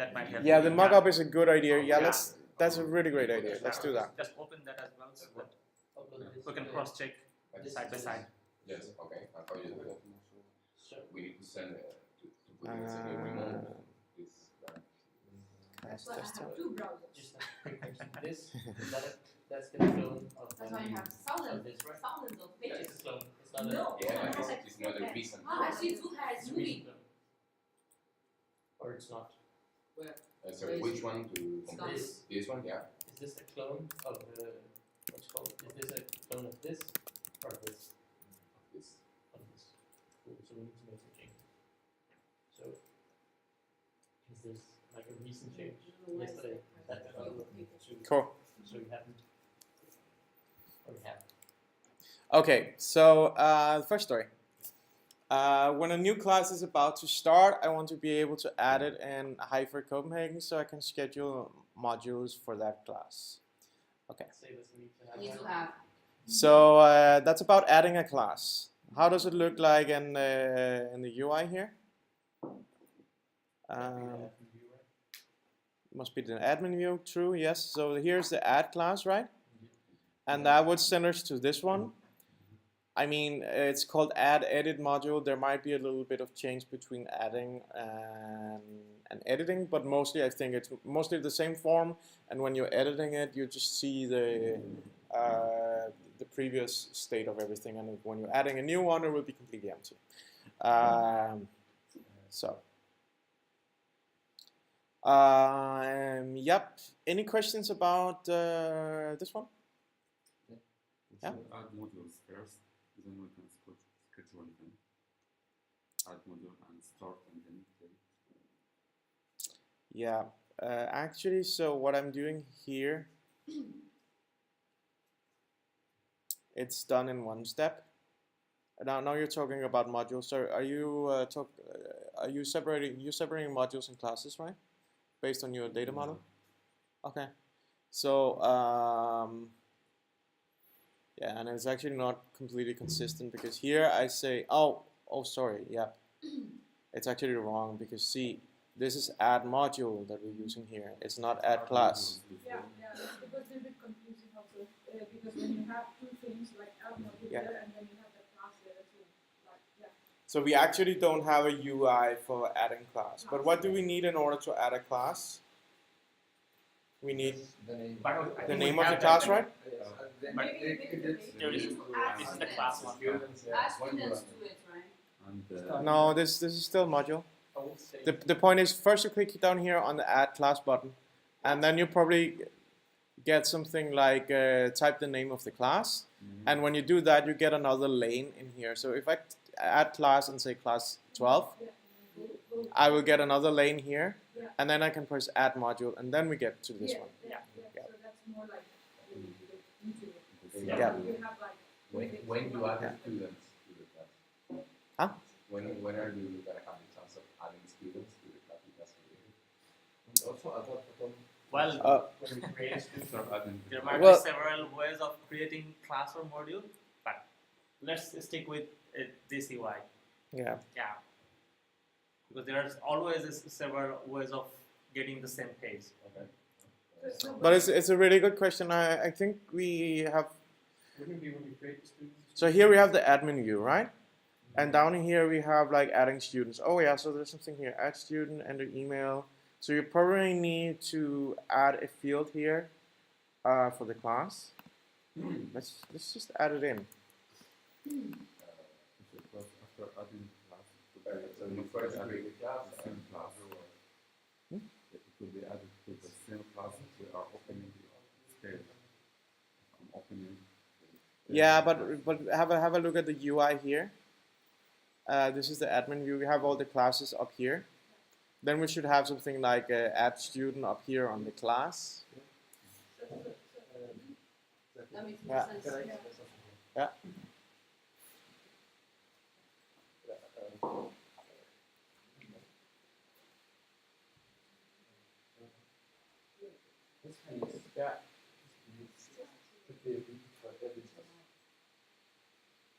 that might help. Yeah, the mockup is a good idea. Yeah, Yeah. that's a really great idea. Let's do that. Just open that as well so that we can cross check side by side. Yes, okay. And how you do that? We need to send to put in this remove this. That's why I have two browsers. Just this, that's the clone of That's why you have thousands of Yeah, pages. it's a clone. It's not No, Yeah, it has it's not a reason. I see two heads a moving. recent clone. Or it's not. Sorry, which one to compare? This. This one, yeah. Is this a clone of the, what's it called? Is this a clone of this or this? This. Of this. Cool, so we need to make some changes. So, is this like a recent change? Yesterday, that developed to, Cool. so you haven't, or you have. Okay, so first story. When a new class is about to start, I want to be able to add it in Hyper Copenhagen so I can schedule modules for that class. Okay. Say this need to have. Need to have. So that's about adding a class. How does it look like in the UI here? Must be the admin view, true, yes. So here's the add class, right? And that would send us to this one. I mean, it's called add edit module. There might be a little bit of change between adding and editing, but mostly I think it's mostly the same form. And when you're editing it, you just see the previous state of everything. And when you're adding a new one, it will be completely empty. Yep. Any questions about this one? Yeah. Add modules first, then we can schedule them. Add module and start and then date. Yeah. Actually, so what I'm doing here, it's done in one step. Now you're talking about modules. So are you separating modules and classes, right? Based on your data model? Okay. So yeah, and it's actually not completely consistent because here I say, oh sorry, yeah. It's actually wrong because see, this is add module that we're using here. It's not add class. Yeah, it was a little bit confusing also because when you have two things like add module there and then you have the class there too. So we actually don't have a UI for adding class. But what do we need in order to add a class? We need the name of the class, right? But there is the class one. Ask students to it, right? And, No, this is still module. The point is, first you click down here on the add class button, and then you probably get something like type the name of the class, and when you do that, you get another lane in here. So if I add class and say class 12, I will get another lane here, and then I can press add module, and then we get to this one. So that's more like Yeah. you have like When you add the students to the class? Huh? When are you going to have the chance of adding students to the class you just created? Also, I thought Well, when we create a student, there might Well- be several ways of creating class or module, but let's stick with this UI. Yeah. Yeah. Because there are always several ways of getting the same page. Okay. But it's a really good question. I think we have. wouldn't it be when you create the student? So here we have the admin view, right? And down here we have like adding students. Oh yeah, so there's something here. Add student, enter email. So you probably need to add a field here for the class. Let's just add it in. After adding class, So you first create the class the same class. It will be added to the same class that we are opening scale. I'm opening. Yeah, but have a look at the UI here. This is the admin view. We have all the classes up here. Then we should have something like add student up here on the class. That makes Yeah. sense. Yeah. This piece, yeah. Should be a bit for every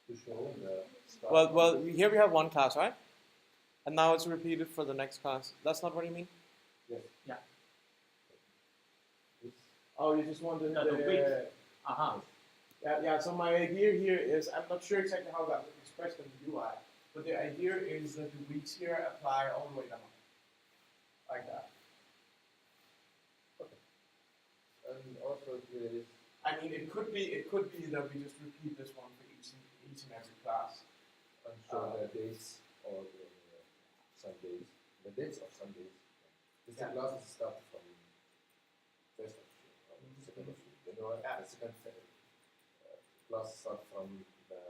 to show the start. Well, here we have one class, right? And now it's repeated for the next class. That's not what you mean? Oh, you just wanted No, the width. Uh-huh. Yeah. So my idea here is, I'm not sure exactly how that is expressed in the UI, but the idea is that the weeks here apply all the way down, like that. And also here is I mean, it could be that we just repeat this one for each and every class. and show the dates or the Sundays, the dates of Sundays. This Yeah. classes start from first of June or second of June. You know, the second class start from the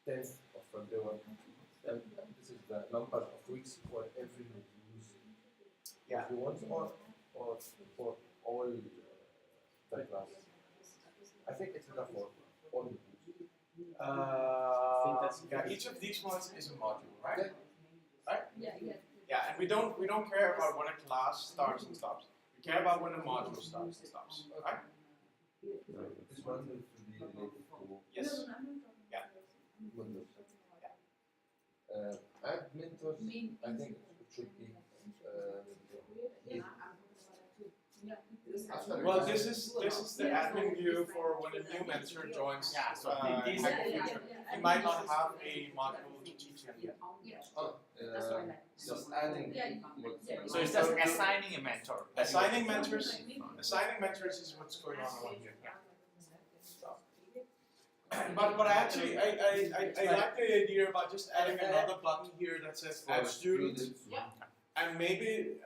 10th of February. And this is the number of weeks for every module. Yeah. If you want or for all the classes. I think it's enough for all modules. Yeah, each of these ones is a module, right? Yeah. Yeah, and we don't care about when a class starts and stops. We care about when a module starts and stops, right? This one will be related to Yes. Windows. Add mentors, I think it should be easy. Well, this is the admin view for when a new mentor joins. Yeah, so these Hack the Future. You might not have a module to teach them yet. Oh, just adding modules. So it's just assigning a mentor. Assigning mentors is what's going on here. But actually, I like the idea about just adding another button here that says add student. And maybe,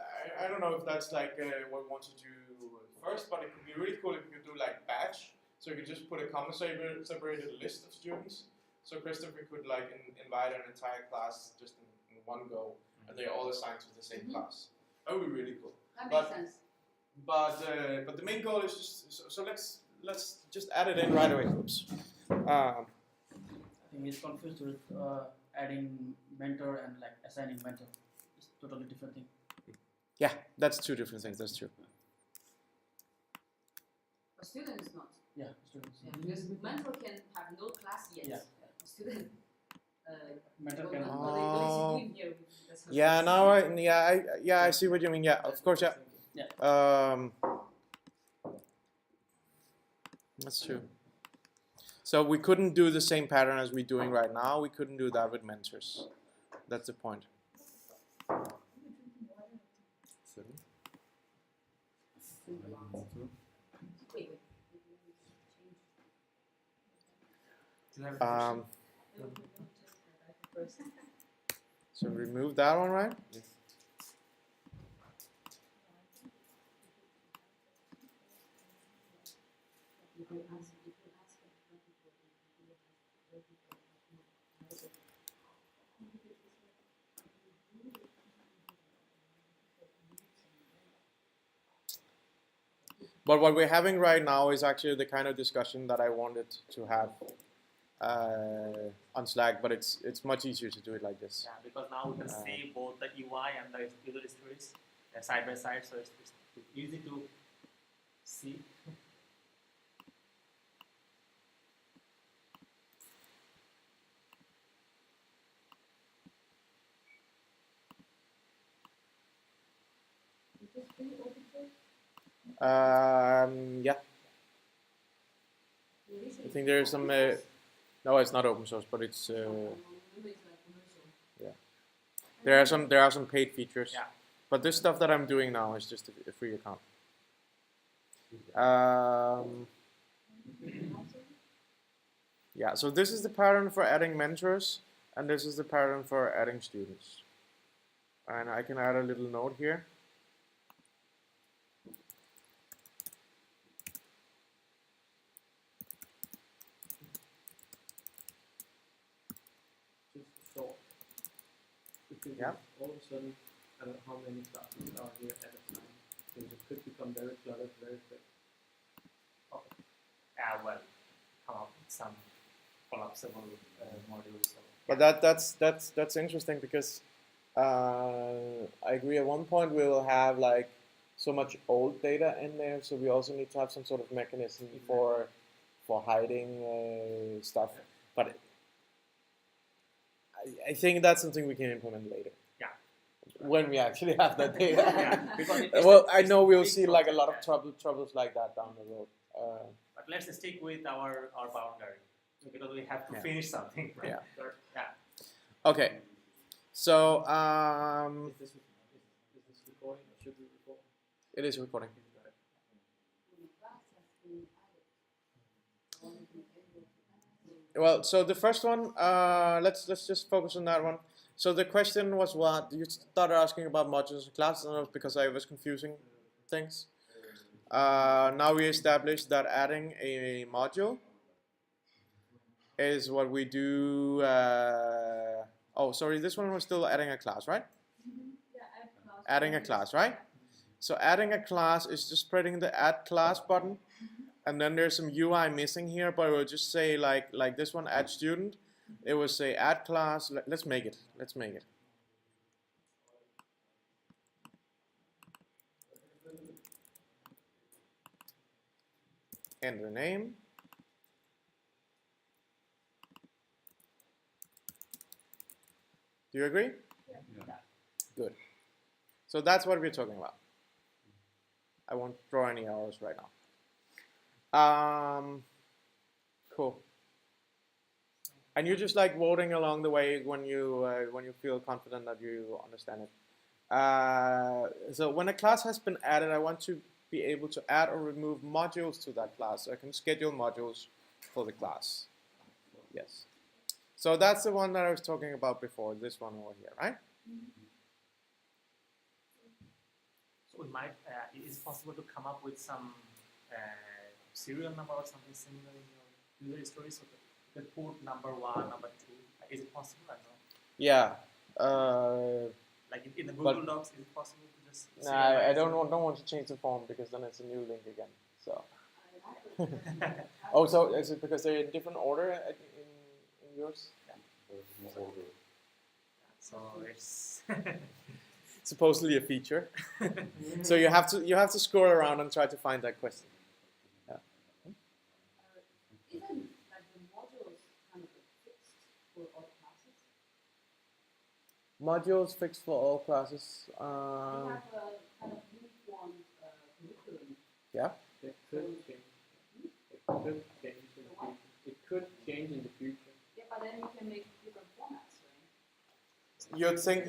I don't know if that's like what we want to do first, but it could be really cool if you could do like batch. So you could just put a comma separated list of students. So Christopher could like invite an entire class just in one go, and they're all assigned to the same class. That would be really cool. That makes sense. But the main goal is just, so let's just add it in right away. Oops. I think he's confused with adding mentor and like assigning mentor. It's totally different thing. Yeah, that's two different things. That's true. For students, not. Yeah, students. Yeah, because mentor can have no class yet. Yeah. Student. Mentor what can. is he doing here? That's how Yeah, it's- now I see what you mean. Yeah, of course, yeah. Yeah. That's true. So we couldn't do the same pattern as we're doing right now. We couldn't do that with mentors. That's the point. Wait. Um, so remove that one, right? You can ask. But what we're having right now is actually the kind of discussion that I wanted to have on Slack, but it's much easier to do it like this. Yeah, because now we can see both the UI and the user stories side by side, so it's easy to see. Yeah, I think there's some. No, it's not open source, but it's. There are some paid features. Yeah. But this stuff that I'm doing now is just a free account. Yeah, so this is the pattern for adding mentors, and this is the pattern for adding students. And I can add a little note here. So, if you Yeah. all of a sudden, I don't know how many classes are here at a time, things could become very cluttered very quick. Well, come up with some collapsible modules. But that's interesting because I agree. At one point we will have like so much old data in there, so we also need to have some sort of mechanism for hiding stuff. But I think that's something we can implement later. Yeah. when we actually have that data. Yeah, because Well, I know we'll big see like a lot of project, troubles like that down the road. But let's stick with our boundary because we have to Yeah. finish something. Right? Yeah. Yeah. Okay, so Is this recording or should we record? it is recording. Well, so the first one, let's just focus on that one. So the question was what you started asking about modules and classes, and it was because I was confusing things. Now we established that adding a module is what we do. Oh, sorry, this one was still adding a class, right? Yeah, add class. Adding a class, right? So adding a class is just spreading the add class button, and then there's some UI missing here, but it will just say like this one, add student. It will say add class. Let's make it. Let's make it. Enter name. Do you agree? Yeah. Good. So that's what we're talking about. I won't draw any arrows right now. Cool. And you're just like voting along the way when you feel confident that you understand it. So when a class has been added, I want to be able to add or remove modules to that class. So I can schedule modules for the class. Yes. So that's the one that I was talking about before, this one over here, right? So we might. Is it possible to come up with some serial number or something similar in your user story? So the port number 1, number 2. Is it possible? I don't know. Yeah. Like in the Google Docs, is it possible to just? Nah, I don't want to change the form because then it's a new link again. So. Oh, so is it because they're in different order in yours? So it's Supposedly a feature. So you have to scroll around and try to find that question. Yeah. Isn't like the modules kind of fixed for all classes? Modules fixed for all classes. We have a kind of uniform curriculum. Yeah. It could change. It could change in the future. It could change in the future. Yeah, but then you can make different formats, right?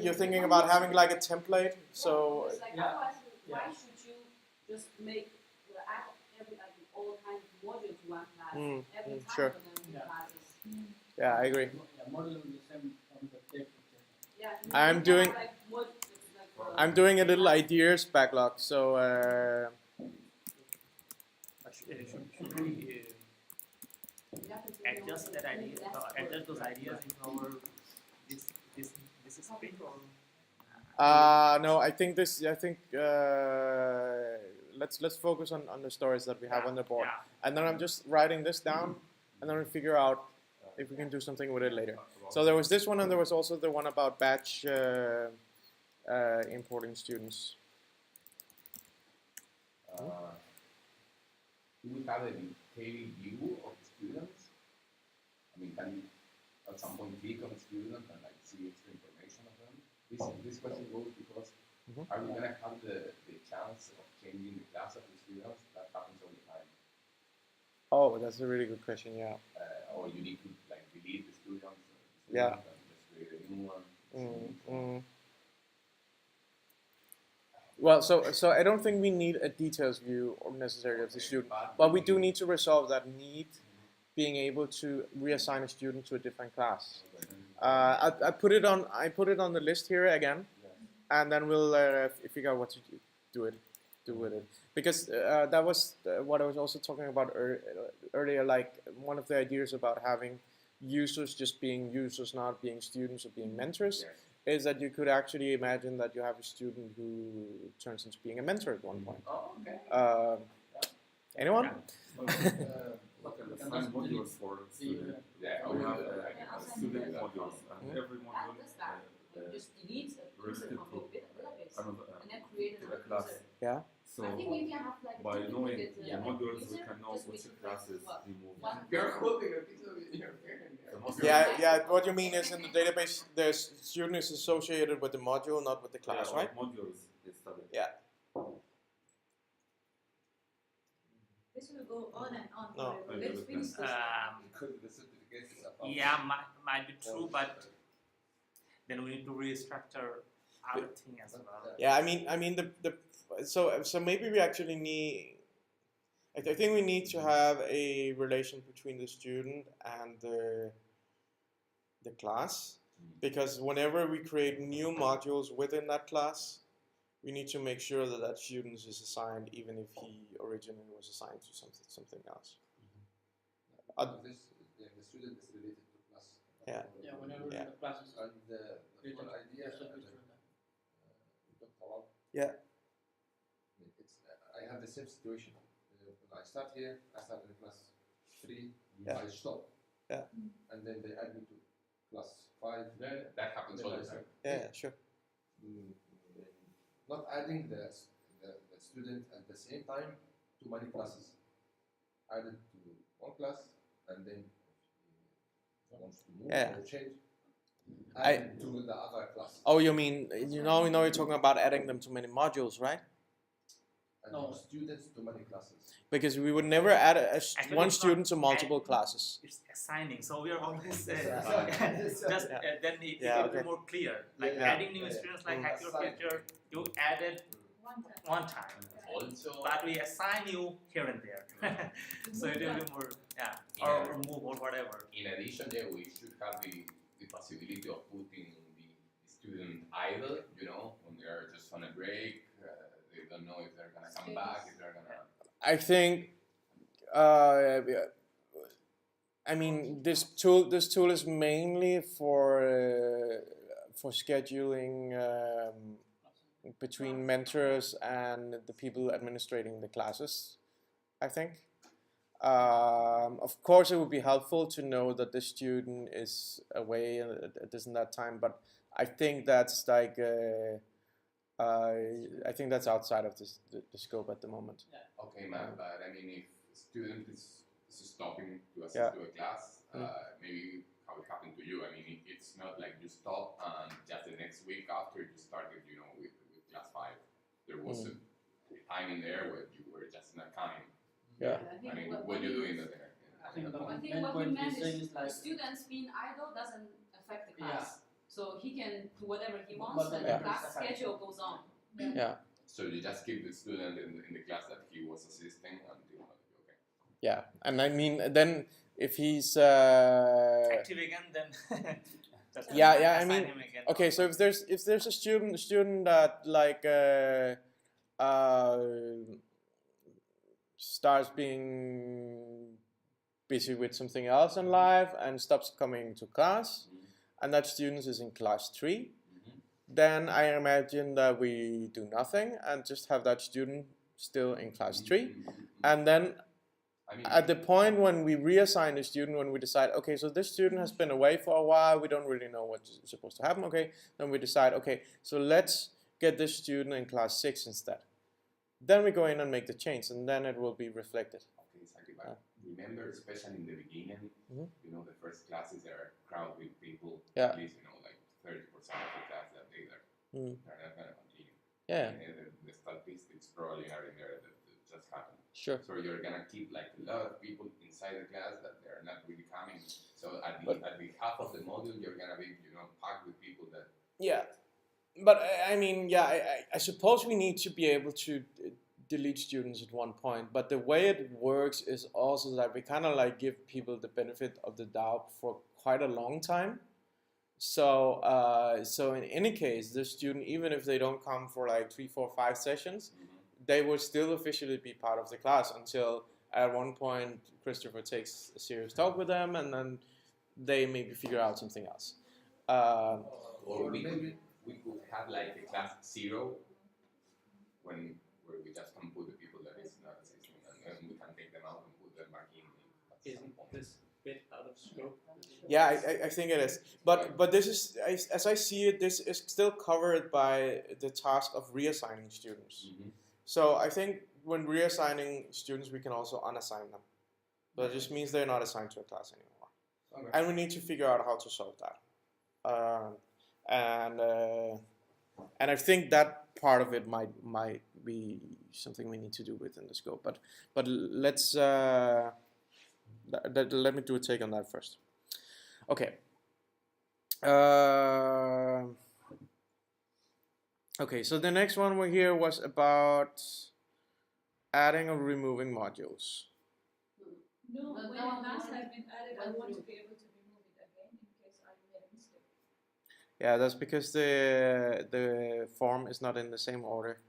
You're thinking about having like a template. So It's like, Yeah. otherwise, why Yeah. should you just make add every like all kinds of modules to one class every time sure. when there are new Yeah. classes? yeah, I agree. Yeah, modeling the same concept different. Yeah, I'm you can doing- have, like, I'm doing a little ideas backlog. So should we adjust that idea, adjust those ideas into our this sprint or? no, I think let's focus on the stories that we have on the board, Yeah. and then I'm just writing this down, and then we figure out if we can do something with it later. So there was this one, and there was also the one about batch importing students. Do we have a detailed view of the students? I mean, can you at some point click on a student and like see extra information of them? This question goes because are we going to have the chance of changing the class of the students? That happens all the time. Oh, that's a really good question. Yeah. Or you need to like delete the students Yeah. and just create a new one. Well, so I don't think we need a details view or necessarily of the student, but we do need to resolve that need, being able to reassign a student to a different class. I put it on the list here again, and then we'll figure out what to do with it. Because that was what I was also talking about earlier. Like one of the ideas about having users just being users, not being students or being mentors, is that you could actually imagine that you have a student who turns into being a mentor at one point. Oh, okay. Anyone? Like assign modules for students. Yeah, We have student Yeah. modules, and every module You just delete a user related from to your database another and then create to a another class. user. Yeah. So I think you can have like by knowing duplicate, the modules, we user, can know just which make it classes well, remove. one You're holding a piece of your hair in there. The most Yeah. What you mean is in the database, the student is associated with the module, not with the class, yeah, right? modules is studied. Yeah. This will go on and on No. forever. Let's finish this. Because the certificate is about Yeah, might be true, but then we need to restructure other thing as well. Yeah, I mean so maybe we actually need. I think we need to have a relation between the student and the class, because whenever we create new modules within that class, we need to make sure that that student is assigned, even if he originally was assigned to something else. this, the student is related to class. Yeah. Yeah, whenever Yeah. the classes And the whole idea so that we talked about, Yeah. it's, I have the same situation. When I start here, I start in class 3, Yeah. I stop. Yeah. And then they add me to class 5. That happens all the time. Yeah, sure. Not adding the student at the same time to many classes. Added to one class, and then if he wants to move Yeah. or change, I- add to the other class. Oh, you mean you know you're talking about adding them to many modules, right? And No. students to many classes. Because we would never add Actually, one it's not student to multiple add- classes. It's assigning, so we are always Just then it Yeah, will be okay. more clear. Like Yeah, adding new yeah. students, like Mm. hack your future, you added One time. one time, Also, but we assign you here and there. So it will be more, yeah, Yeah. or move or whatever. in addition, yeah, we should have the possibility of putting the student idle, you know, when they're just on a break, they don't know if they're gonna come back, if they're gonna. I think. I mean, this tool is mainly for scheduling between mentors and the people administrating the classes, I think. Of course, it would be helpful to know that the student is away at this and that time, but I think that's like I think that's outside of the scope at the moment. Okay, man, but I mean, if a student is stopping to assist Yeah. to a class, maybe how it happened to you. I mean, it's not like you stop and just the next week after you started, you know, with class 5, there was a time in there where you were just not coming. Yeah. I mean, what you doing there? I think at that the I point? think main what point we meant he's saying is is like the students being idle doesn't affect the Yeah. class. So he can do whatever he But wants, the and Yeah. the class members- schedule goes on. Yeah. So you just keep the student in the class that he was assisting until okay. Yeah, and I mean, then if he's Active again, then that's when Yeah, we yeah, I assign mean, him again. okay, so if there's a student that like starts being busy with something else in life and stops coming to class, and that student is in class 3, then I imagine that we do nothing and just have that student still in class 3, and then I mean, at the point when we reassign the student, when we decide, okay, so this student has been away for a while, we don't really know what's supposed to happen, okay, then we decide, okay, so let's get this student in class 6 instead. Then we go in and make the change, and then it will be reflected. okay, exactly. But remember, especially in the beginning, you know, the first classes are crowded with people. Yeah. At least, you know, like 30% of the class that they're not gonna continue. Yeah, And the statistics probably are in there that just happen. sure. So you're gonna keep like a lot of people inside the class that they're not really coming. So at the half of the module, you're gonna be, you know, packed with people that. Yeah, but I mean, yeah, I suppose we need to be able to delete students at one point, but the way it works is also that we kind of like give people the benefit of the doubt for quite a long time. So so in any case, the student, even if they don't come for like 3, 4, 5 sessions, they will still officially be part of the class until at one point Christopher takes a serious talk with them, and then they maybe figure out something else. Or we could have like a class 0 where we just can put the people that is not assisting, and then we can take them out and put them back in. isn't this bit out of scope? Yeah, I think it is. But this is, as I see it, this is still covered by the task of reassigning students. So I think when reassigning students, we can also unassign them. But it just means they're not assigned to a class anymore. Okay. and we need to figure out how to solve that. And I think that part of it might be something we need to do within the scope. But let's let me do a take on that first. Okay. Okay. So the next one we here was about adding or removing modules. No, But when that a one class already has been added, I went want to through. be able to remove it again in case I made a mistake. Yeah, that's because the form is not in the same order.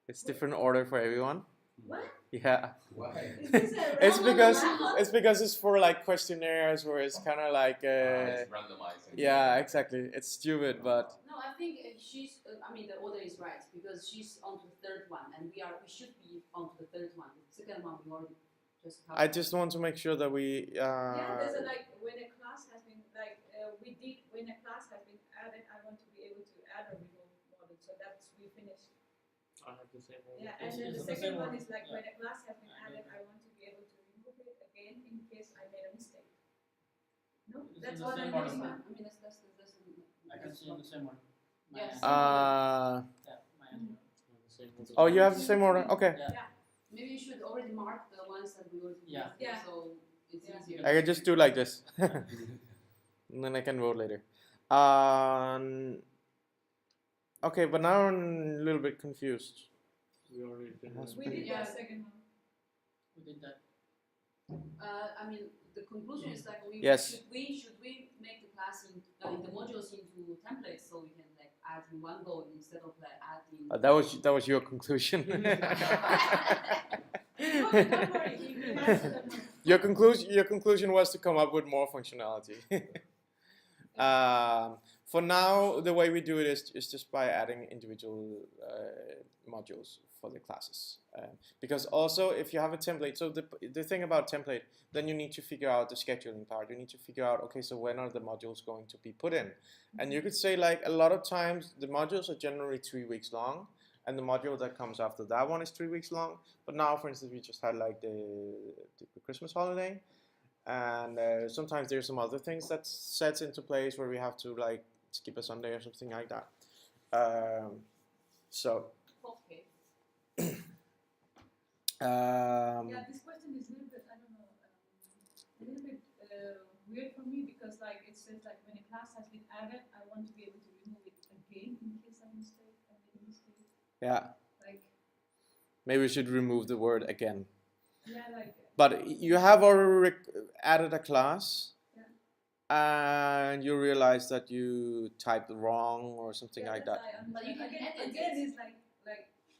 It's different order for everyone. What? Yeah. Why? Is this a It's because random? it's for like questionnaires where it's kind of like It's randomizing. yeah, exactly. It's stupid, but No, I think she's. I mean, the order is right because she's on to the third one, and we should be on to the third one. The second one we already just. I just want to make sure that we. Yeah, there's a like when a class has been like when a class has been added, I want to be able to add or remove model. So that's we finished. I have the same order. Yeah, and then the second one is like when a class has been added, I want to be able to remove it again in case I made a mistake. No, It's that's in the what same I'm order. doing I now. mean, that's I can see in the same one. Yes. Yeah, my Mm. the same order. Oh, you have the same order. Okay. Yeah. Maybe you should already mark the ones that we already. Yeah. Yeah. So it's Yeah. easier. I can just do like this, and then I can vote later. Okay, but now I'm a little bit confused. We already did Has We that. did Yeah. that second one. We did that. I mean, the conclusion is like Yes. should we make the class in the modules into templates so we can like add in one go instead of like adding. That was your conclusion. Okay, don't worry. We have them. Your conclusion was to come up with more functionality. For now, the way we do it is just by adding individual modules for the classes. Because also, if you have a template, so the thing about template, then you need to figure out the scheduling part. You need to figure out, okay, so when are the modules going to be put in? And you could say, like, a lot of times the modules are generally 3 weeks long, and the module that comes after that one is 3 weeks long. But now, for instance, we just had like the Christmas holiday. And sometimes there's some other things that sets into place where we have to like skip a Sunday or something like that. So Okay. Yeah, this question is a little bit, I don't know, a little bit weird for me because like it says like when a class has been added, I want to be able to remove it again in case I made a mistake. yeah, Like, maybe we should remove the word again. yeah, like. But you have already added a class, Yeah. and you realize that you typed wrong or something like that. But you can edit again it. is like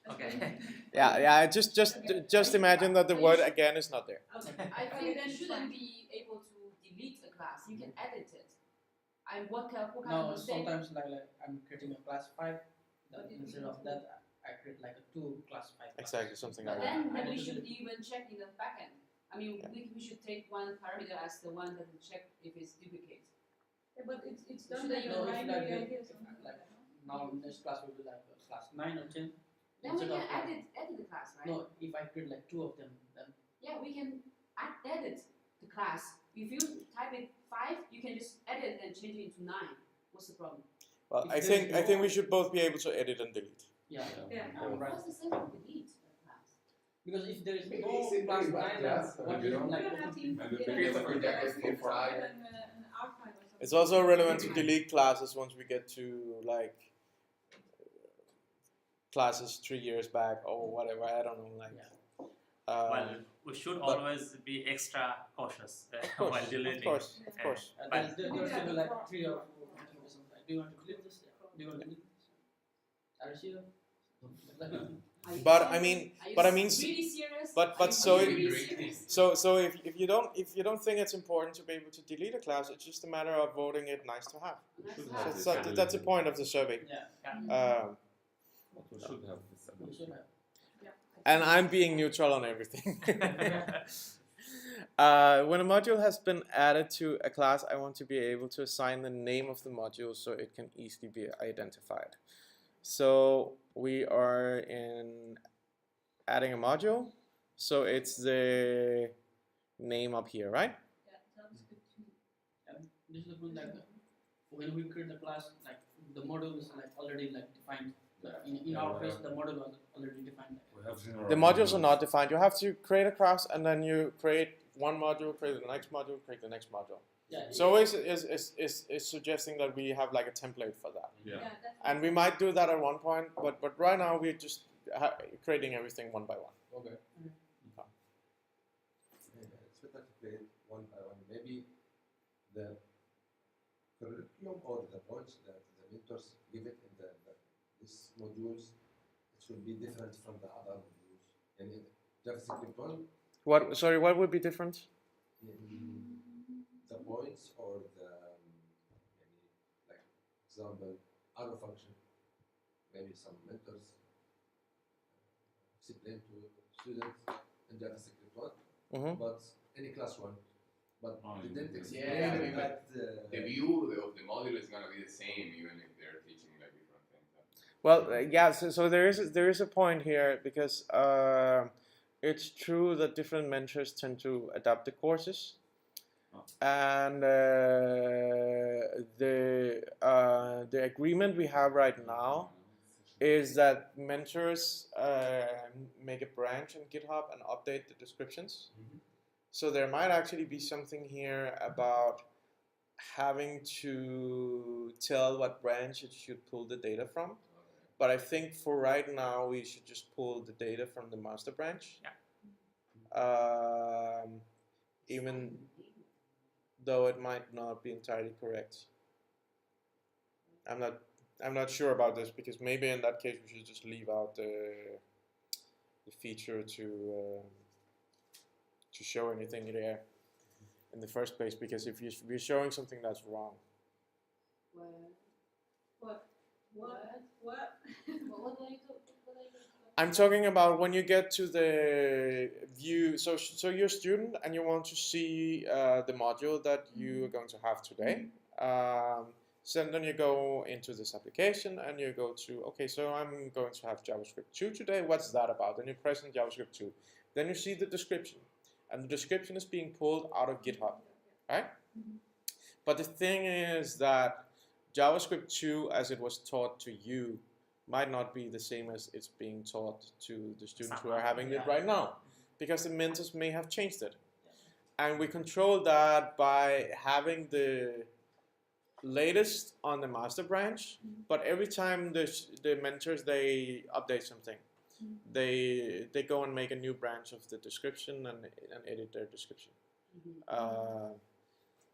Okay. Yeah. Just imagine that the word again is not there. Okay. I think they shouldn't be able to delete a class. You can edit it. And what kind No, of mistake? sometimes like I'm creating a class 5. Then But instead of that, I create like a 2 class 5. Exactly, something But like that. then I we need to should delete. even check in the backend. I mean, we should take one parameter as the one that will check if it's duplicate. Yeah, but it's done Should like I a use binary like idea or if something like like that, no? Now next class will be like class 9 or 10. Then we Instead can of like, edit the class, right? no, if I create like 2 of them, then Yeah, we can edit the class. If you type it 5, you can just edit and change it into 9. What's the problem? Well, If I there's think no- we should both be able to edit and delete. yeah, Yeah. I'm right. What's the sense of delete the class? Because if there is Maybe no it's in class very bad 9, class, then what you is know. We like don't have to And the include thing is it. projected It's for like file. an archive or something. It's also relevant to delete classes once we get to like classes 3 years back or whatever. I don't know. Like, Well, we should but- always be extra cautious of while deleting. course. and But- then there will be like 3 or 4 contributions. Like, do you want to delete this? Yeah. Do you want to delete this? Are you sure? Are you But serious? I mean- Are you but I mean, really serious? but Are you so really it- serious? So if you don't think it's important to be able to delete a class, it's just a matter of voting it nice to have. Should So have it's this that's the point of the survey. Yeah, We should have this we should have. And I'm being neutral on everything. When a module has been added to a class, I want to be able to assign the name of the module so it can easily be identified. So we are in adding a module. So it's the name up here, right? Yeah, JavaScript 2. This is the point like when we create the class, like the module is like already like defined. In our case, the module was already defined. The modules are not defined. You have to create a class and then you create one module, create the next module, create the next module. Yeah. So it's suggesting that we have like a template for that. Yeah. And we might do that at one point, but right now we're just creating everything one by one. Okay. It's better to play it one by one. Maybe the curriculum or the points that the mentors give it in these modules, it will be different from the other modules. And in JavaScript 1, What? Sorry, what would be different? the points or the maybe like example arrow function. Maybe some mentors explain to students in JavaScript 1, but any class 1. But they didn't explain that the view of the module is gonna be the same even if they're teaching like different things. Well, yeah. So there is a point here because it's true that different mentors tend to adapt the courses, and the agreement we have right now is that mentors make a branch on GitHub and update the descriptions. So there might actually be something here about having to tell what branch it should pull the data from. But I think for right now we should just pull the data from the master branch. Yeah. Even though it might not be entirely correct. I'm not sure about this because maybe in that case we should just leave out the feature to show anything there in the first place, because if you're showing something that's wrong. What are you I'm talking about when you get to the view. So you're a student and you want to see the module that you are going to have today. So then you go into this application and you go to, okay, so I'm going to have JavaScript 2 today. What's that about? And you press on JavaScript 2. Then you see the description. And the description is being pulled out of GitHub, right? But the thing is that JavaScript 2, as it was taught to you, might not be the same as it's being taught to the students who are having it right now, because the mentors may have changed it. And we control that by having the latest on the master branch, but every time the mentors, they update something, they go and make a new branch of the description and edit their description.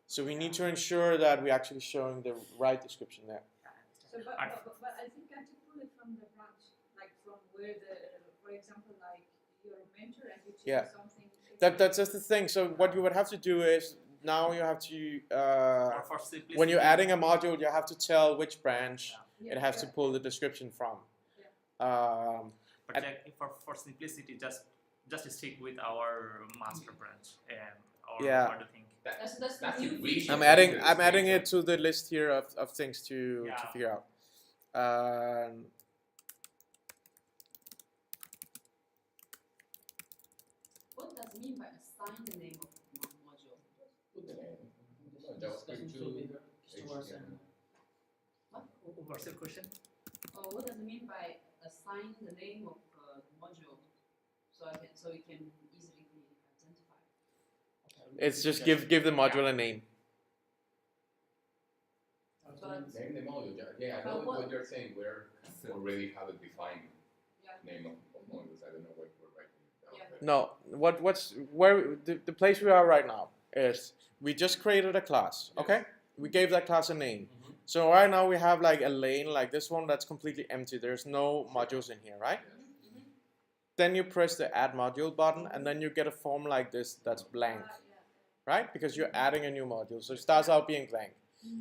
So we need to ensure that we're actually showing the right description there. So, but I think I have to pull it from the branch, like from where for example, like you're a mentor and you change something. That's just the thing. So what you would have to do is, now you have to, when you're adding a module, you have to tell which branch it has to pull the description from. But for simplicity, just stick with our master branch and our other thing. That's the new feature. I'm adding it to the list here of things to figure out. What does it mean by assign the name of module? JavaScript 2. What? What's your question? What does it mean by assign the name of the module, so it can easily be identified? It's just give the module a name. Name the module. Yeah, I know what you're saying. We're already have a defined name of modules. I don't know what we're writing down. No, where the place we are right now is we just created a class. Okay, we gave that class a name. So right now we have like a lane like this one that's completely empty. There's no modules in here, right? Then you press the add module button and then you get a form like this that's blank, right? Because you're adding a new module. So it starts out being blank.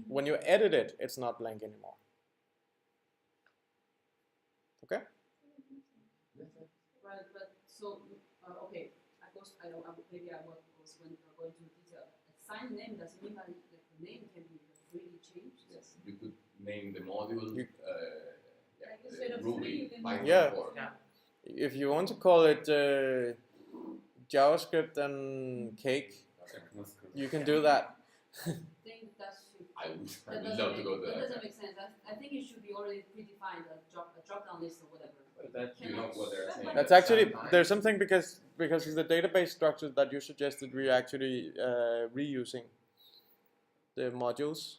When you edit it, it's not blank anymore. Okay? Right, but so, okay, maybe I was going into detail. Assign name doesn't mean that the name can be really changed. Yes, you could name the module Ruby, Python 4. If you want to call it JavaScript and cake, you can do that. think that should. I would That love to go to that that. doesn't make sense. I think it should be already predefined, a drop down list or whatever. That You know what they're saying. That's actually Sometimes- there's something because of the database structure that you suggested. We're actually reusing the modules.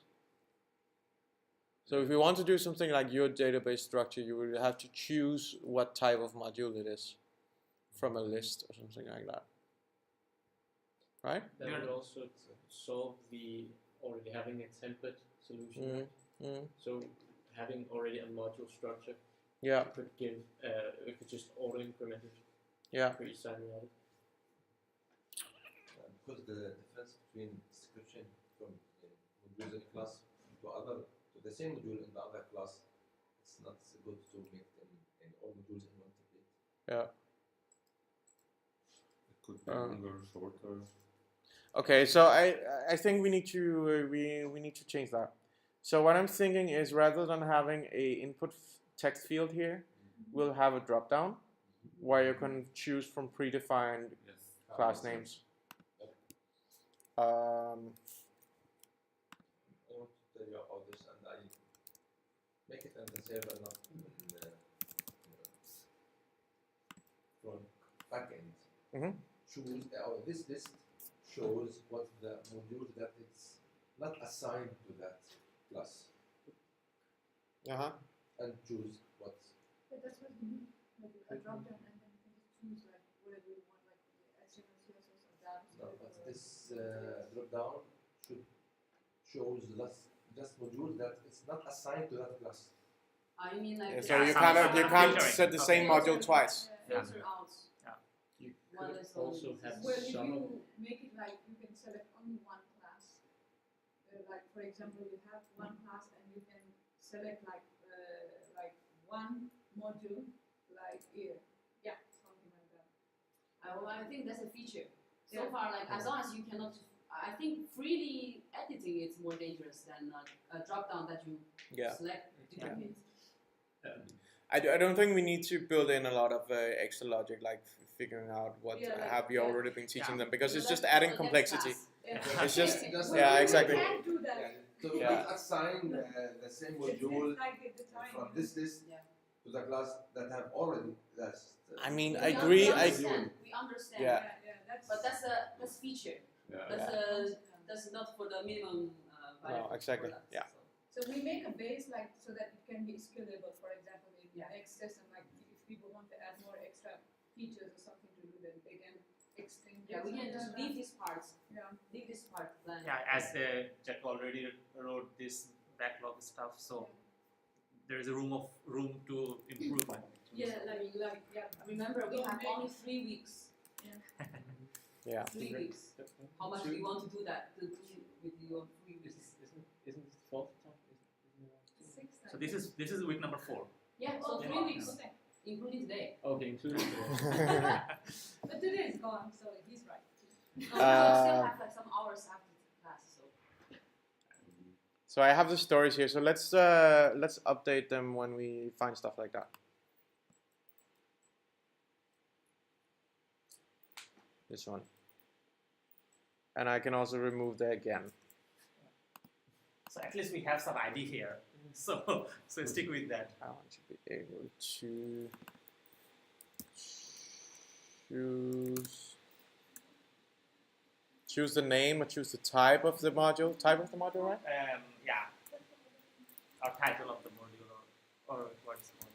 So if you want to do something like your database structure, you will have to choose what type of module it is from a list or something like that. Right? That would also solve the already having a template solution. Mm. So having already a module structure, Yeah. you could give, we could just auto increment it Yeah. for each time we have it. Because the difference between description from modules in a class to the same module in the other class, it's not good to make them in all modules in one template. Yeah. It could be longer, shorter. Okay, so I think we need to we need to change that. So what I'm thinking is rather than having a input text field here, we'll have a drop down where you can choose from predefined Yes. class names. I want to tell you about this, and I make it in the server, not in the front backend. Mhm. Choose this list shows what the module that it's not assigned to that class, and choose what. Yeah, that's what we need. Like a drop down, and then you can just choose like whatever you want, like HTML, CSS, or JavaScript. No, but this drop down shows just module that it's not assigned to that class. I mean like. Yeah, so Yeah, you some can't filtering. set the same Okay. module twice. Filter out. You What could is on also this? have Well, if some of you make it like you can select only one class, like for example, you have one class and you can select like one module, like yeah, something like that. Well, I think that's a feature. So Yeah. far, like as long as you cannot, I think freely editing is more dangerous than a drop down that you Yeah. select duplicate. I don't think we need to build in a lot of extra logic, like figuring out what have you already been teaching them, because it's just adding complexity. Yeah. It's just Just yeah, like- exactly. You can't do that. To Yeah. assign the same It's module like at the time. from this list Yeah. to the class that have already. I mean, We I agree. We understand. Yeah. That's. But that's feature. Yeah. That's not for the minimum viable exactly. products, Yeah. so. So we make a base like so that it can be scalable. For example, in Yeah. next session, like if people want to add more extra features or something to do, then they can extend. Yeah, we can just leave these parts. Yeah. Leave this part plan. Yeah, as Jack already wrote this backlog stuff, so there is a room to improvement. Yeah, remember we Don't have make- only 3 weeks. Yeah. 3 weeks. How much do you want to do that to do with your 3 weeks? Isn't this the fourth time? So this is week number 4. Yeah, so Yeah. 3 weeks, Okay. including today. Okay, including the But today is gone, so he's right. No, we still have like some hours after class, so. So I have the stories here. So let's update them when we find stuff like that. This one. And I can also remove the again. So at least we have some ID here. So stick with that. I want to be able to choose the name or choose the type of the module. Type of the module, right? Yeah. Or title of the module or what's the module.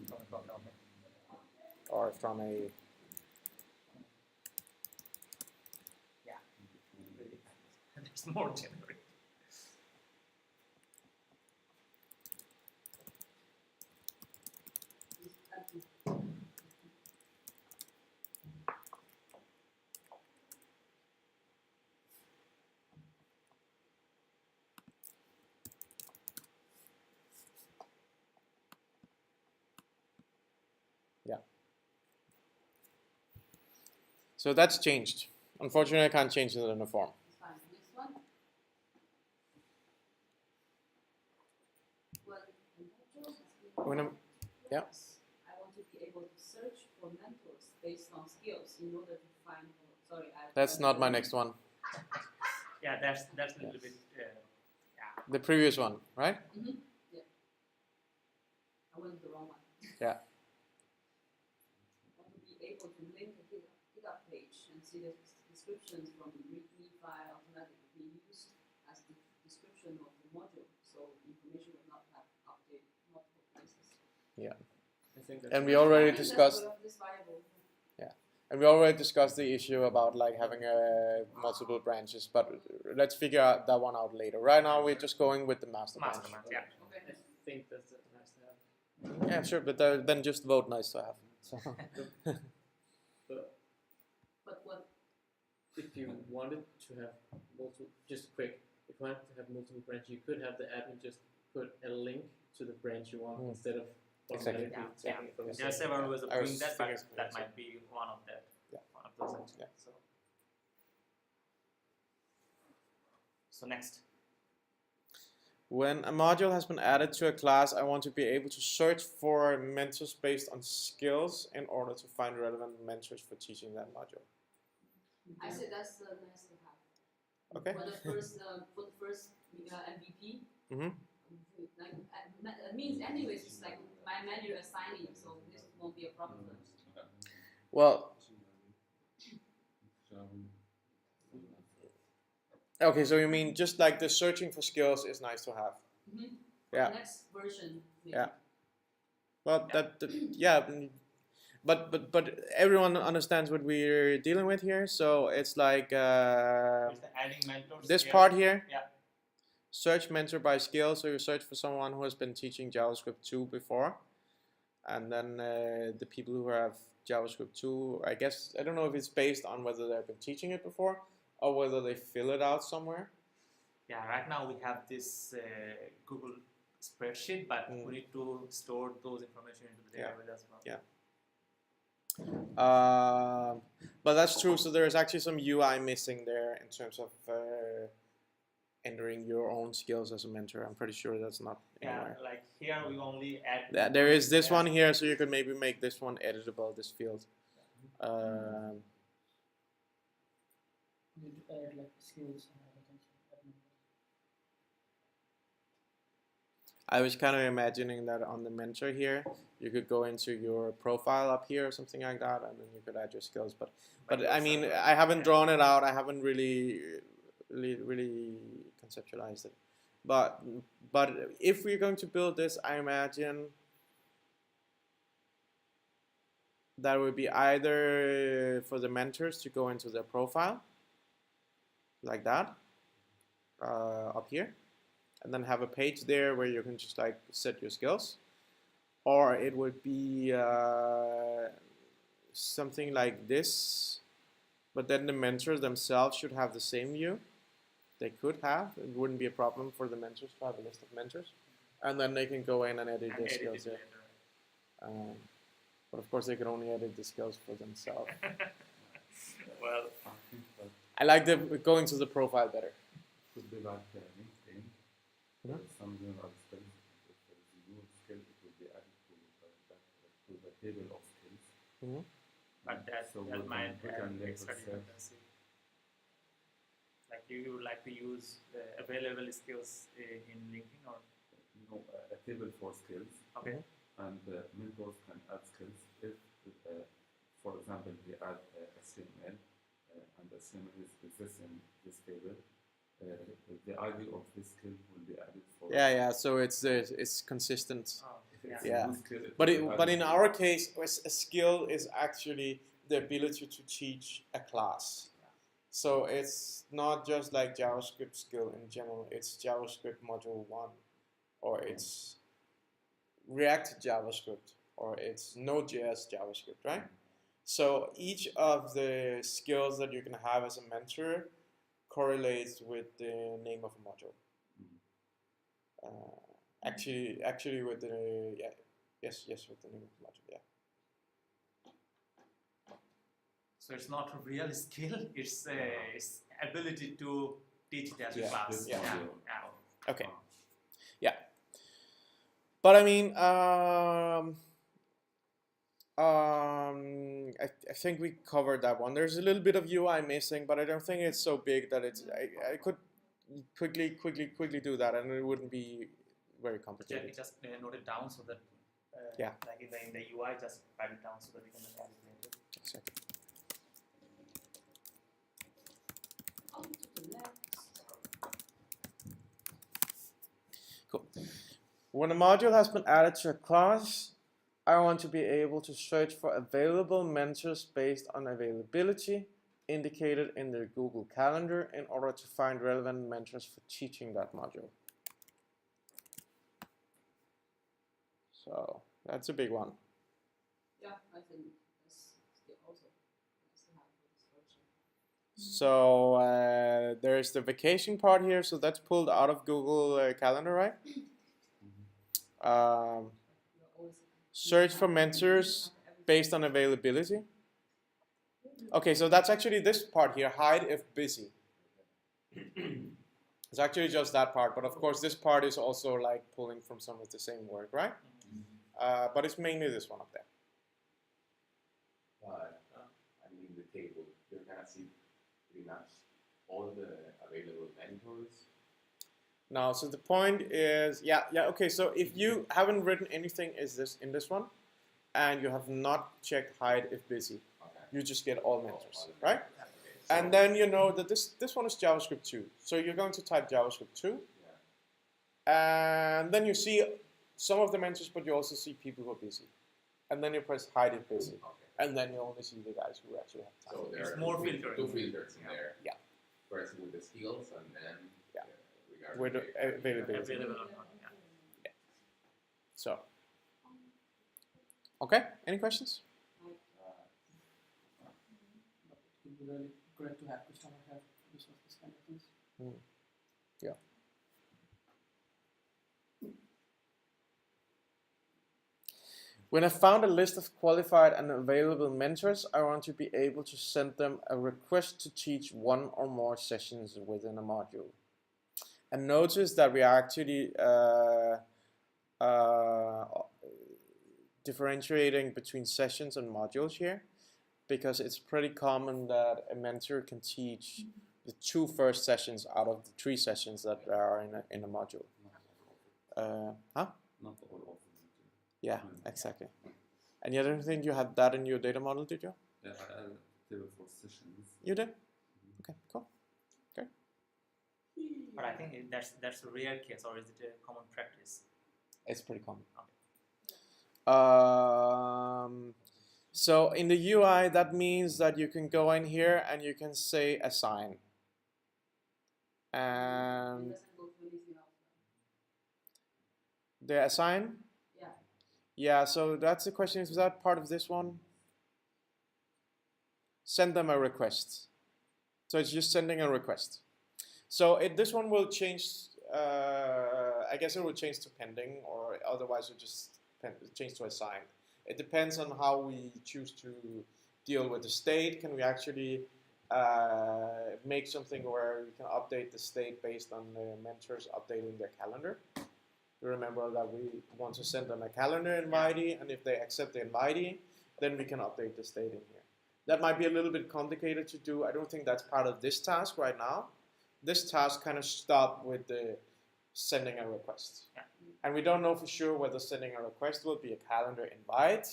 From a drop down menu. Or from a There's more generic. yeah. So that's changed. Unfortunately, I can't change it in a form. It's fine. Next one. Well, When I'm- yeah. I want to be able to search for mentors based on skills in order to find Sorry. That's not my next one. Yeah, that's a little bit. The previous one, right? Mm-hmm. Yeah. I went to the wrong one. Yeah. I want to be able to link a GitHub page and see the descriptions from the README file automatically being used as the description of the module, so information will not have updated multiple places. Yeah. I think that's And we already I think discussed. that's viable. And we already discussed the issue about like having multiple branches, but let's figure out that one out later. Right now, we're just going with the master branch. Mastermind, yeah. Okay. I think that's nice to have. Yeah, sure, but then just vote nice to have. So. But what? If you wanted to have multiple, just quick, if you wanted to have multiple branches, you could have the admin just put a link to the branch you want instead of Exactly. automatically Yeah. taking it from the There are same. several ways of I was doing that, but thinking that so. might be one of those actually. Yeah. So next. When a module has been added to a class, I want to be able to search for mentors based on skills in order to find relevant mentors for teaching that module. I said that's nice to have. Okay. For the first MVP. Mm-hmm. Like, it means anyways, it's like my manual assigning, so this won't be a problem for us. Well, okay, so you mean just like the searching for skills is nice to have? Mm-hmm. Yeah. The next version. Maybe. Yeah. Well, yeah, but everyone understands what we're dealing with here. So it's like Is the adding mentors this here? part here. Yeah. Search mentor by skill. So you search for someone who has been teaching JavaScript 2 before, and then the people who have JavaScript 2. I guess I don't know if it's based on whether they've been teaching it before or whether they fill it out somewhere. Yeah, right now we have this Google spreadsheet, but we need to store those information into the database as well. Yeah. But that's true. So there's actually some UI missing there in terms of entering your own skills as a mentor. I'm pretty sure that's not anywhere. Yeah, like here we only add. There is this one here, so you could maybe make this one editable, this field. You add like skills and everything. I was kind of imagining that on the mentor here, you could go into your profile up here or something like that, and then you could add your skills. But I mean, I haven't drawn it out. I haven't really conceptualized it. But if we're going to build this, I imagine that would be either for the mentors to go into their profile, like that, up here, and then have a page there where you can just like set your skills, or it would be something like this, but then the mentors themselves should have the same view. They could have. It wouldn't be a problem for the mentors to have a list of mentors, and then they can go in and edit their skills there. But of course, they can only edit the skills for themselves. Well, I like going to the profile better. Could be like LinkedIn. Some general skills. If there is a new skill, it will be added to the table of skills. but that might add extra dependency. Like you would like to use the available skills in LinkedIn, or A table for skills. okay. And mentors can add skills if, for example, they add HTML and HTML is in this table. The ID of this skill will be added for. Yeah. So it's consistent. Oh, If it's Yeah. a new skill, it But will be but added. in our case, a skill is actually the ability to teach a class. So it's not just like JavaScript skill in general. It's JavaScript module 1, or it's React JavaScript, or it's Node.js JavaScript, right? So each of the skills that you can have as a mentor correlates with the name of a module. Actually with the yes, with the name of the module, yeah. So it's not a real skill; it's ability to teach that Yeah. class. Yeah. Yeah. Okay. Yeah. But I mean, I think we covered that one. There's a little bit of UI missing, but I don't think it's so big that it's. I could quickly do that, and it wouldn't be very complicated. Just note it down so that yeah, like in the UI, just write it down so that we can add it later. Exactly. On to the next. Cool. When a module has been added to a class, I want to be able to search for available mentors based on availability indicated in the Google Calendar in order to find relevant mentors for teaching that module. So that's a big one. Yeah, I think that's also nice to have for this version. So there's the vacation part here, so that's pulled out of Google Calendar, right? Search for mentors based on availability. Okay, so that's actually this part here, hide if busy. It's actually just that part, but of course this part is also like pulling from some of the same work, right? But it's mainly this one up there. But I mean, in the table, you're gonna see pretty much all the available mentors. No, so the point is, okay, so if you haven't written anything in this one, and you have not checked hide if busy, you just get all mentors, right? Okay, so And then you know that this one is JavaScript 2. So you're going to type JavaScript 2, and then you see some of the mentors, but you also see people who are busy. And then you press hide if busy, and then you only see the guys who actually have time. So there are more two filtering. filters in there. Yeah. First with the skills, and then regarding With availability. Available or not, yeah. So, okay, any questions? It would be really great to have customer have use of this kind of things. Yeah. When I found a list of qualified and available mentors, I want to be able to send them a request to teach one or more sessions within a module. And notice that we are actually differentiating between sessions and modules here, because it's pretty common that a mentor can teach the 2 first sessions out of the 3 sessions that are in a module. Not all of them. Yeah, exactly. And you don't think you had that in your data model, did you? Yeah, I added table for sessions. You did? Okay, cool. Okay. But I think that's a rare case, or is it a common practice? It's pretty common. Okay. So in the UI, that means that you can go in here and you can say assign. And It doesn't go to anything else. the assign? Yeah. Yeah, so that's the question, is that part of this one? Send them a request. So it's just sending a request. So this one will change, I guess it will change to pending, or otherwise it will just change to assign. It depends on how we choose to deal with the state. Can we actually make something where we can update the state based on the mentors updating their calendar? You remember that we want to send them a calendar invitee, and if they accept the invitee, then we can update the state in here. That might be a little bit complicated to do. I don't think that's part of this task right now. This task kind of stopped with the sending a request. Yeah. And we don't know for sure whether sending a request will be a calendar invite,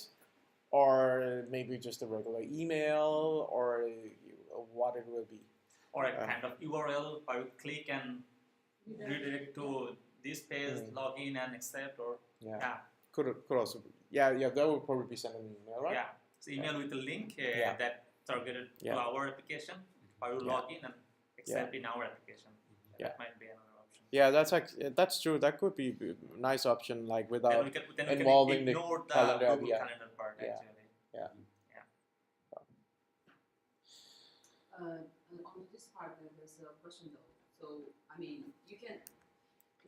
or maybe just a regular email, or what it will be. Or a kind of URL where you click and redirect to this page, log in and accept, or Could also be. Yeah, that would probably be sent an email, right? Yeah, so email with a link that targeted to our application, where you log in and accept in our application. That might be another option. Yeah, that's true. That could be a nice option, like without then we involving can ignore the calendar. Google Calendar part actually. And on this part, there's a question though. So, I mean,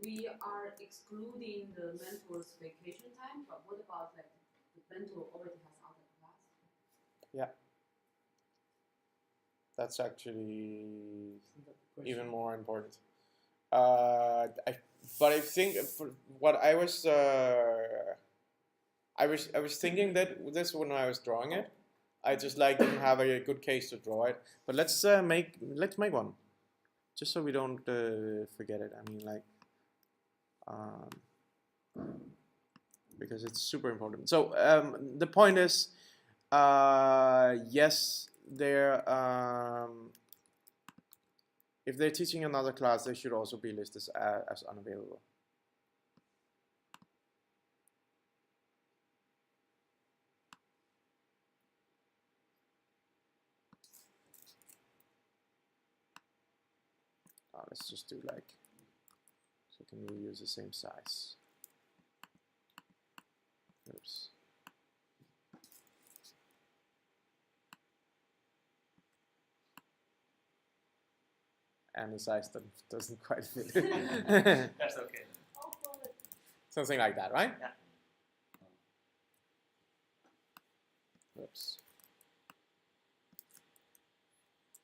we are excluding the mentor's vacation time, but what about like the mentor already has other class? Yeah. That's actually even more important. But I think for what I I was thinking that this when I was drawing it. I just like didn't have a good case to draw it. But let's make one, just so we don't forget it. I mean, like, because it's super important. So the point is, yes, if they're teaching another class, they should also be listed as unavailable. Let's just do like, so can we use the same size? Oops. And the size doesn't quite fit. That's okay. Something like that, right? Yeah. Oops.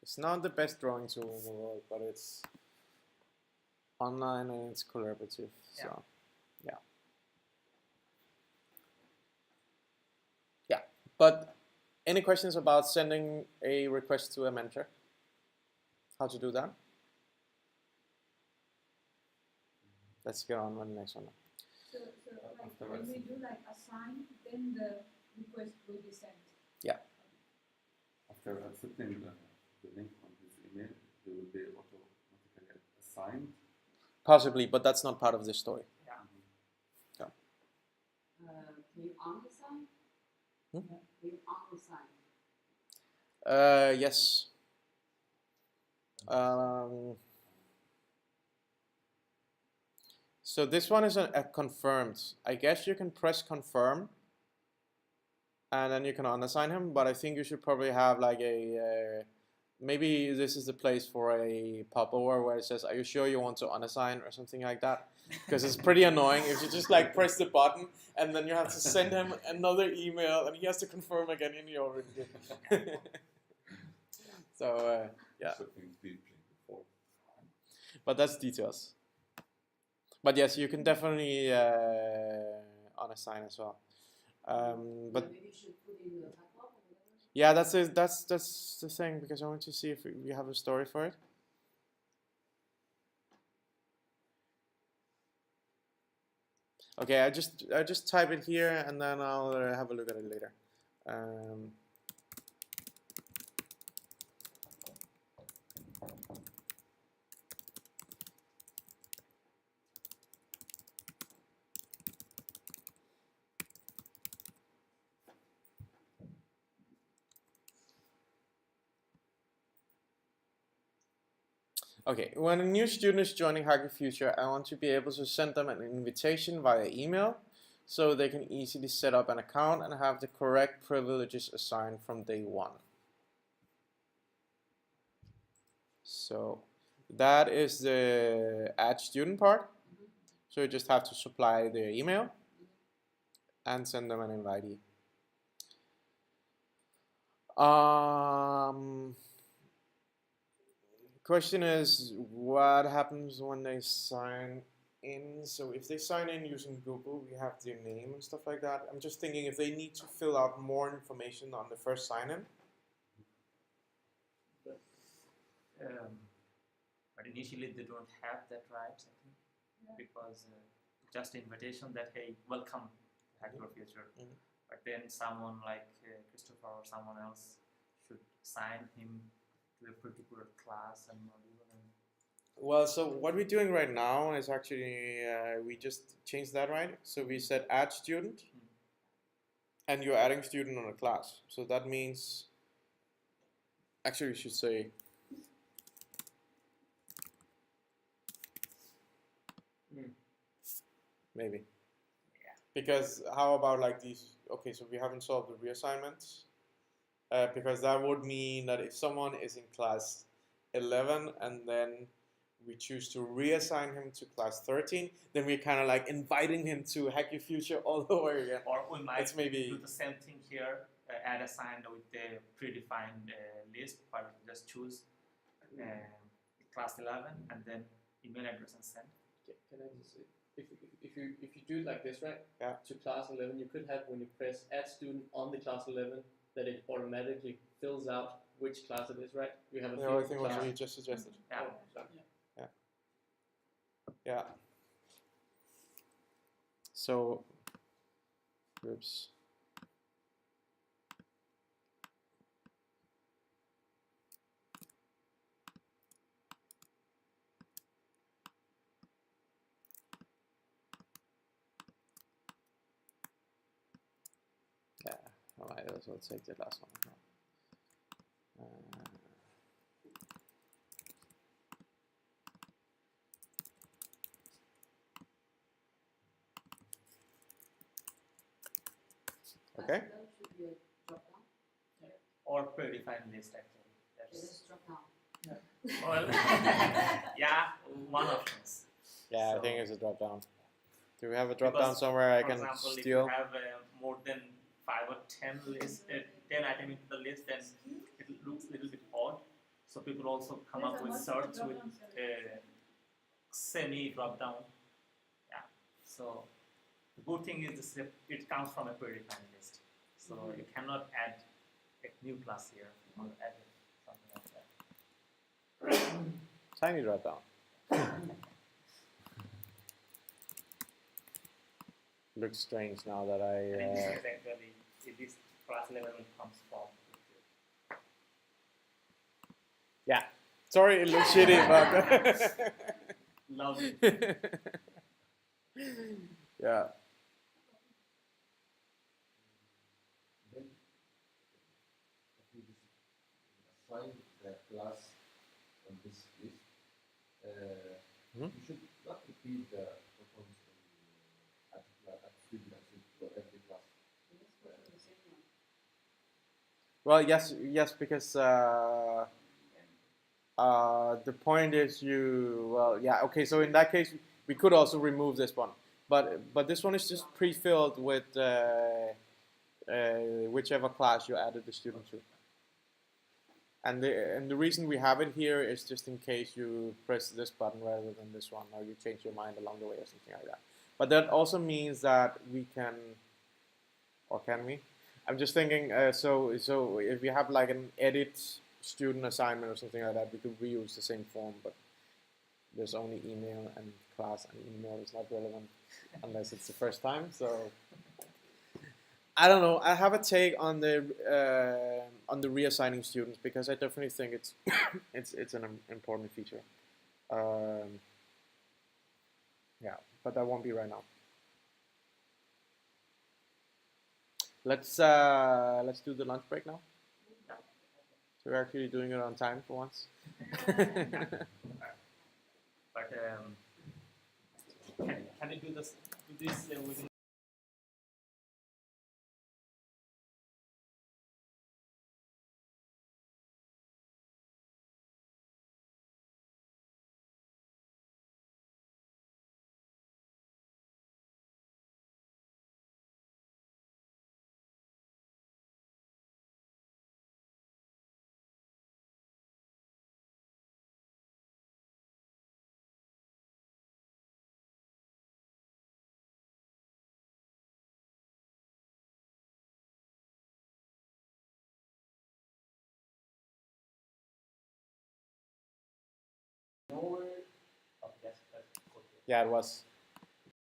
It's not the best drawing tool in the world, but it's online and it's collaborative. Yeah. So, yeah. Yeah. But any questions about sending a request to a mentor? How to do that? Let's get on with the next one. So like when we do like assign, then the request will be sent. Yeah. After accepting the link on this email, they will be automatically assigned. Possibly, but that's not part of this story. Yeah. Yeah. Can you unassign? Hmm? Can you unassign? Yes. So this one is a confirmed. I guess you can press confirm and then you can unassign him, but I think you should probably have like a, maybe this is the place for a pop-over where it says, are you sure you want to unassign or something like that? Because it's pretty annoying if you just like press the button and then you have to send him another email and he has to confirm again and you already did. So, yeah. But that's details. But yes, you can definitely unassign as well. But maybe you should put in the backlog or whatever. yeah, that's the thing, because I want to see if we have a story for it. Okay, I just type it here and then I'll have a look at it later. Okay, when a new student is joining Hacker Future, I want to be able to send them an invitation via email so they can easily set up an account and have the correct privileges assigned from day one. So that is the add student part. So you just have to supply their email and send them an invitee. Question is, what happens when they sign in? So if they sign in using Google, we have their name and stuff like that. I'm just thinking if they need to fill out more information on the first sign-in. But initially they don't have that right, I think, because just invitation that, hey, welcome to Hack Your Future. But then someone like Christopher or someone else should sign him to a particular class and module. Well, so what we're doing right now is actually, we just changed that, right? So we said add student, and you're adding student on a class. So that means, actually we should say, maybe. Yeah. Because how about like these, okay, so we haven't solved the reassignments. Because that would mean that if someone is in class 11 and then we choose to reassign him to class 13, then we're kind of like inviting him to Hack Your Future all over again. Or we might maybe do the same thing here, add assigned with the predefined list, but we just choose class 11 and then email address and send. Can I just say, if you do it like this, right? Yeah. To class 11, you could have when you press add student on the class 11 that it automatically fills out which class it is, right? You have a The field only for thing what class. you just suggested. Yeah. Oh, sorry. Yeah. So, oops. Yeah, I might as well take the last one. Okay. That should be a drop down. Or predefined list actually. Just drop down. Well, yeah, one options. Yeah, So, I think it's a drop down. Do we have a drop down because, somewhere I for can example, if steal? you have more than 5 or 10 list, 10 items into the list, then it looks a little bit odd. So people also come up with search with semi drop down. Yeah. So the good thing is this, it comes from a predefined list. So you cannot add a new class here or add something like that. Tiny drop down. Looks strange now that And this I. is actually this class level comes from. Yeah. Sorry, it looks shitty, but. Lovely. Yeah. Then, if you just assign the class on this list, you should not repeat the performance at student for every class. Let's go to the same one. Well, yes, because the point is okay. So in that case, we could also remove this one, but this one is just pre-filled with whichever class you added the student to. And the reason we have it here is just in case you press this button rather than this one, or you change your mind along the way or something like that. But that also means that we can, or can we? I'm just thinking. So if we have like an edit student assignment or something like that, we could reuse the same form, but there's only email and class, and email is not relevant unless it's the first time. So I don't know. I have a take on the reassigning students because I definitely think it's it's an important feature. Yeah, but that won't be right now. Let's do the lunch break now. So we're actually doing it on time for once. But can you do this within? Nowhere. Oh, yes, that's okay. Yeah, it was.